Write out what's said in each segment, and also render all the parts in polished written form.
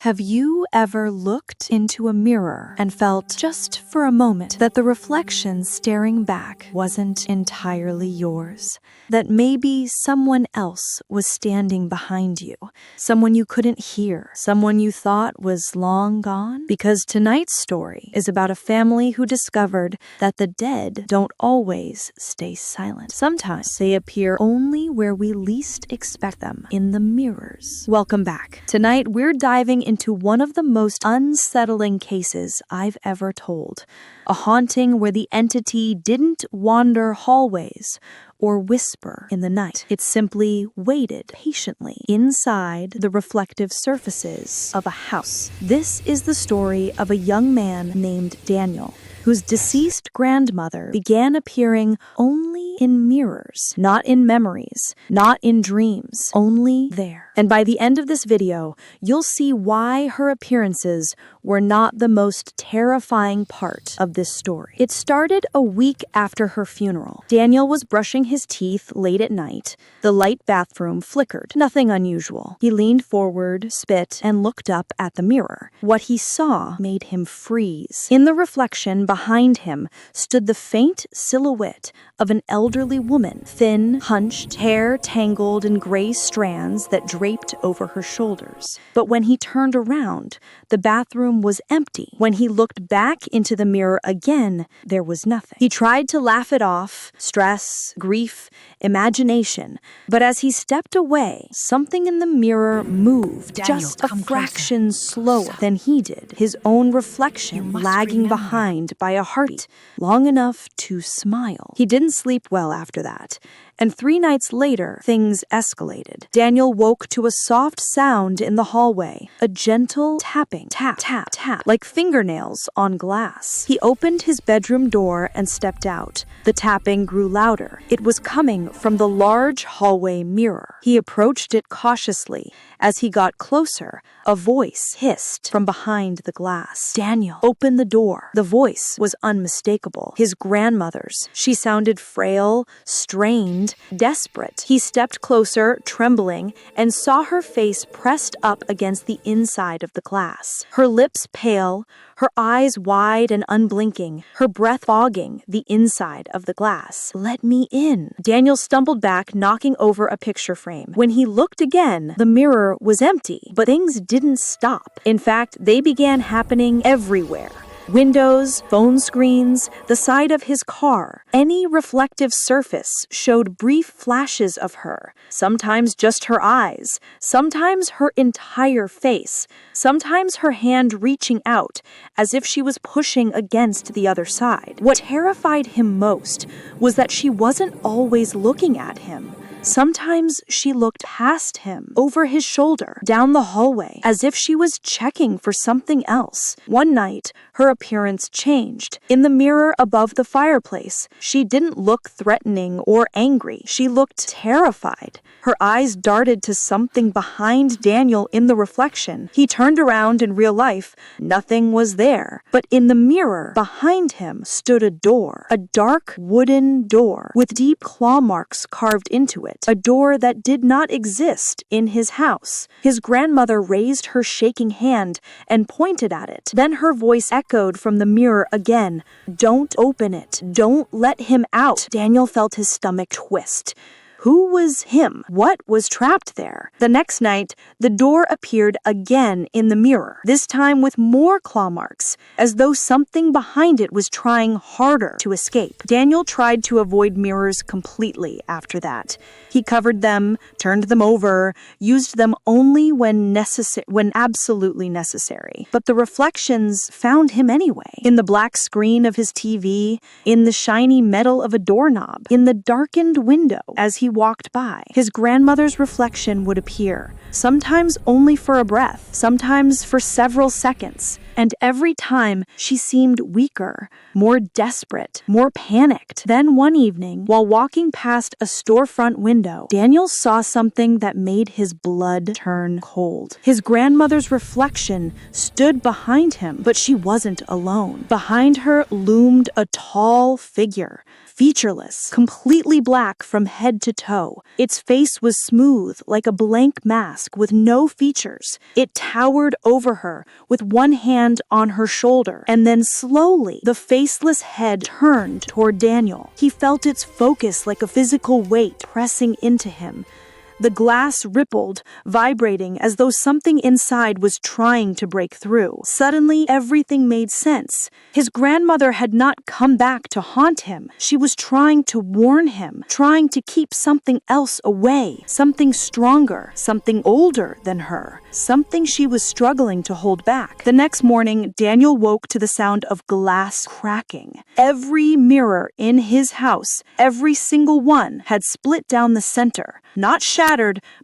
Have you ever looked into a mirror and felt, just for a moment, that the reflection staring back wasn't entirely yours? That maybe someone else was standing behind you, someone you couldn't hear, someone you thought was long gone? Because tonight's story is about a family who discovered that the dead don't always stay silent. Sometimes they appear only where we least expect them, in the mirrors. Welcome back. Tonight we're diving into one of the most unsettling cases I've ever told. A haunting where the entity didn't wander hallways or whisper in the night. It simply waited patiently inside the reflective surfaces of a house. This is the story of a young man named Daniel, whose deceased grandmother began appearing only in mirrors, not in memories, not in dreams, only there. And by the end of this video, you'll see why her appearances were not the most terrifying part of this story. It started a week after her funeral. Daniel was brushing his teeth late at night. The light bathroom flickered, nothing unusual. He leaned forward, spit, and looked up at the mirror. What he saw made him freeze. In the reflection behind him stood the faint silhouette of an elderly woman, thin, hunched, hair tangled in gray strands that draped over her shoulders. But when he turned around, the bathroom was empty. When he looked back into the mirror again, there was nothing. He tried to laugh it off, stress, grief, imagination, but as he stepped away, something in the mirror moved, Daniel, just a fraction slower than he did, his own reflection lagging behind by a heartbeat, long enough to smile. He didn't sleep well after that, and 3 nights later, things escalated. Daniel woke to a soft sound in the hallway, a gentle tapping, tap, tap, tap, like fingernails on glass. He opened his bedroom door and stepped out. The tapping grew louder. It was coming from the large hallway mirror. He approached it cautiously. As he got closer, a voice hissed from behind the glass. Daniel, open the door. The voice was unmistakable. His grandmother's. She sounded frail, strained, desperate. He stepped closer, trembling, and saw her face pressed up against the inside of the glass. Her lips pale, her eyes wide and unblinking, her breath fogging the inside of the glass. Let me in. Daniel stumbled back, knocking over a picture frame. When he looked again, the mirror was empty, but things didn't stop. In fact, they began happening everywhere. Windows, phone screens, the side of his car. Any reflective surface showed brief flashes of her, sometimes just her eyes, sometimes her entire face, sometimes her hand reaching out as if she was pushing against the other side. What terrified him most was that she wasn't always looking at him. Sometimes she looked past him, over his shoulder, down the hallway, as if she was checking for something else. One night, her appearance changed. In the mirror above the fireplace, she didn't look threatening or angry. She looked terrified. Her eyes darted to something behind Daniel in the reflection. He turned around in real life. Nothing was there. But in the mirror, behind him, stood a door. A dark wooden door with deep claw marks carved into it. A door that did not exist in his house. His grandmother raised her shaking hand and pointed at it. Then her voice echoed from the mirror again. Don't open it. Don't let him out. Daniel felt his stomach twist. Who was him? What was trapped there? The next night, the door appeared again in the mirror, this time with more claw marks, as though something behind it was trying harder to escape. Daniel tried to avoid mirrors completely after that. He covered them, turned them over, used them only when absolutely necessary. But the reflections found him anyway. In the black screen of his TV, in the shiny metal of a doorknob, in the darkened window as he walked by. His grandmother's reflection would appear, sometimes only for a breath, sometimes for several seconds, and every time she seemed weaker, more desperate, more panicked. Then one evening, while walking past a storefront window, Daniel saw something that made his blood turn cold. His grandmother's reflection stood behind him, but she wasn't alone. Behind her loomed a tall figure, featureless, completely black from head to toe. Its face was smooth, like a blank mask with no features. It towered over her, with one hand on her shoulder, and then slowly, the faceless head turned toward Daniel. He felt its focus like a physical weight pressing into him. The glass rippled, vibrating as though something inside was trying to break through. Suddenly, everything made sense. His grandmother had not come back to haunt him. She was trying to warn him, trying to keep something else away, something stronger, something older than her, something she was struggling to hold back. The next morning, Daniel woke to the sound of glass cracking. Every mirror in his house, every single one, had split down the center, not shattered,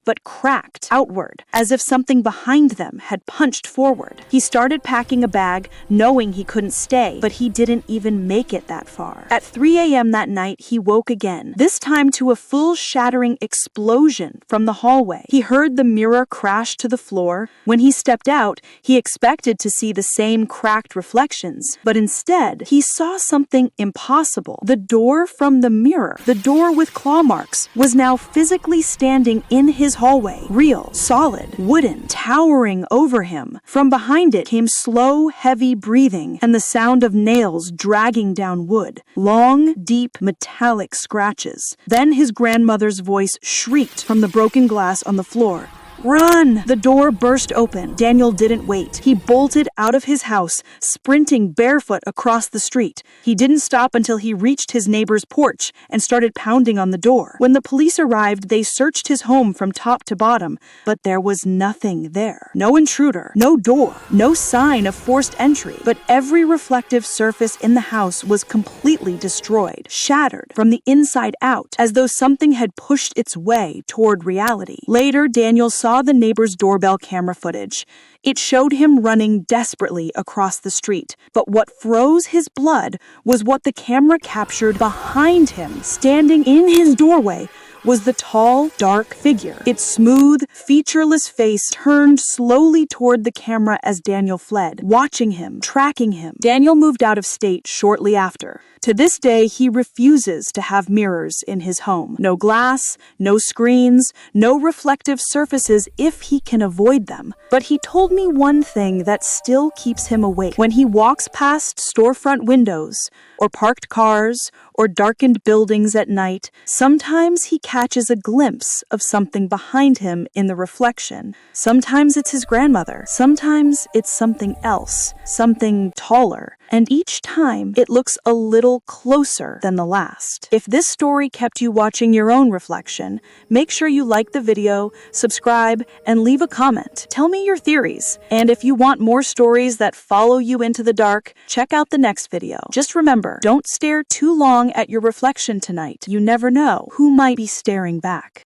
but cracked outward, as if something behind them had punched forward. He started packing a bag, knowing he couldn't stay, but he didn't even make it that far. At 3 a.m. that night, he woke again, this time to a full shattering explosion from the hallway. He heard the mirror crash to the floor. When he stepped out, he expected to see the same cracked reflections, but instead, he saw something impossible. The door from the mirror, the door with claw marks, was now physically standing in his hallway, real, solid, wooden, towering over him. From behind it came slow, heavy breathing and the sound of nails dragging down wood, long, deep, metallic scratches. Then his grandmother's voice shrieked from the broken glass on the floor. "Run!" The door burst open. Daniel didn't wait. He bolted out of his house, sprinting barefoot across the street. He didn't stop until he reached his neighbor's porch and started pounding on the door. When the police arrived, they searched his home from top to bottom, but there was nothing there. No intruder, no door, no sign of forced entry, but every reflective surface in the house was completely destroyed, shattered from the inside out, as though something had pushed its way toward reality. Later, Daniel saw the neighbor's doorbell camera footage. It showed him running desperately across the street, but what froze his blood was what the camera captured behind him, standing in his doorway, was the tall, dark figure. Its smooth, featureless face turned slowly toward the camera as Daniel fled, watching him, tracking him. Daniel moved out of state shortly after. To this day, he refuses to have mirrors in his home. No glass, no screens, no reflective surfaces if he can avoid them. But he told me one thing that still keeps him awake. When he walks past storefront windows, or parked cars, or darkened buildings at night, sometimes he catches a glimpse of something behind him in the reflection. Sometimes it's his grandmother. Sometimes it's something else, something taller. And each time, it looks a little closer than the last. If this story kept you watching your own reflection, make sure you like the video, subscribe, and leave a comment. Tell me your theories. And if you want more stories that follow you into the dark, check out the next video. Just remember, don't stare too long at your reflection tonight. You never know who might be staring back.